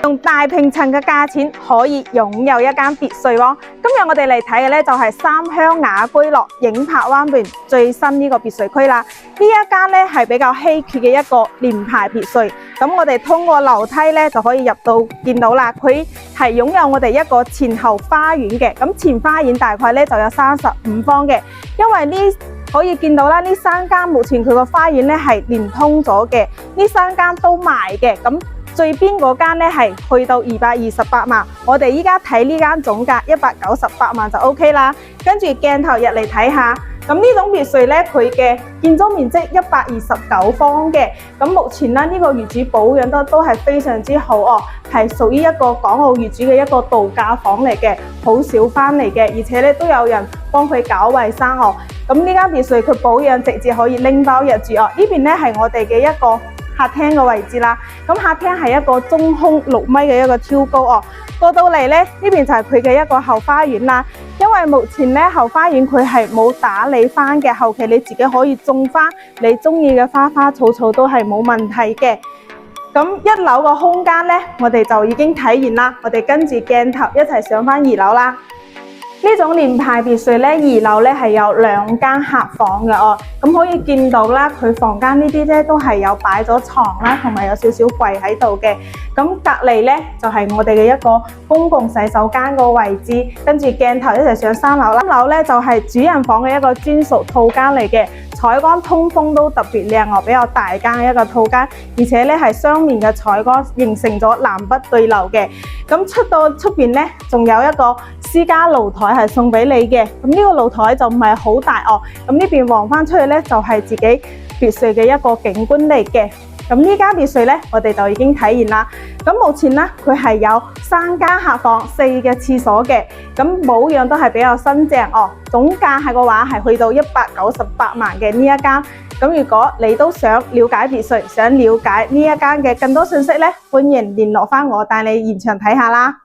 用大平層嘅價錢可以擁有一間別墅喎。今日我哋嚟睇嘅咧就係三鄉雅居樂影柏灣邊最新呢個別墅區啦。呢一間咧係比較稀缺嘅一個連排別墅。咁我哋通過樓梯咧就可以入到見到啦。佢係擁有我哋一個前後花園嘅。咁前花園大概咧就有35方嘅。因為呢可以見到啦，呢三間目前佢個花園咧係連通咗嘅。呢三間都賣嘅。咁最邊嗰間咧係去到228萬，我哋依家睇呢間總價198萬就 OK 啦。跟住鏡頭入嚟睇下，咁呢種別墅咧佢嘅建築面積129方嘅，咁目前咧呢個業主保養得都係非常之好哦，係屬於一個港澳業主嘅一個度假房嚟嘅，好少翻嚟嘅，而且咧都有人幫佢搞衛生哦。咁呢間別墅佢保養直接可以拎包入住哦。呢邊咧係我哋嘅一個客廳嘅位置啦，咁客廳係一個中空6米嘅一個挑高哦。過到嚟咧，呢邊就係佢嘅一個後花園啦。因為目前咧後花園佢係冇打理翻嘅，後期你自己可以種翻你中意嘅花花草草都係冇問題嘅。咁1樓個空間咧，我哋就已經睇完啦。我哋跟住鏡頭一齊上翻2樓啦。呢種連排別墅咧，2樓咧係有2間客房嘅哦。咁可以見到啦，佢房間呢啲咧都係有擺咗床啦，同埋有少少櫃喺度嘅。咁隔離咧就係我哋嘅一個公共洗手間個位置。跟住鏡頭一齊上3樓啦。3樓咧就係主人房嘅一個專屬套間嚟嘅，採光通風都特別靚哦，比較大間嘅一個套間，而且咧係雙面嘅採光，形成咗南北對流嘅。咁出到出邊咧，仲有一個私家露台係送俾你嘅。咁呢個露台就唔係好大哦。咁呢邊望翻出去咧，就係自己別墅嘅一個景觀嚟嘅。咁呢間別墅咧，我哋就已經睇完啦。咁目前咧，佢係有3間客房、4個廁所嘅。咁保養都係比較新淨哦。總價係嘅話係去到198萬嘅呢一間。咁如果你都想了解別墅，想了解呢一間嘅更多信息咧，歡迎聯絡翻我，帶你現場睇下啦。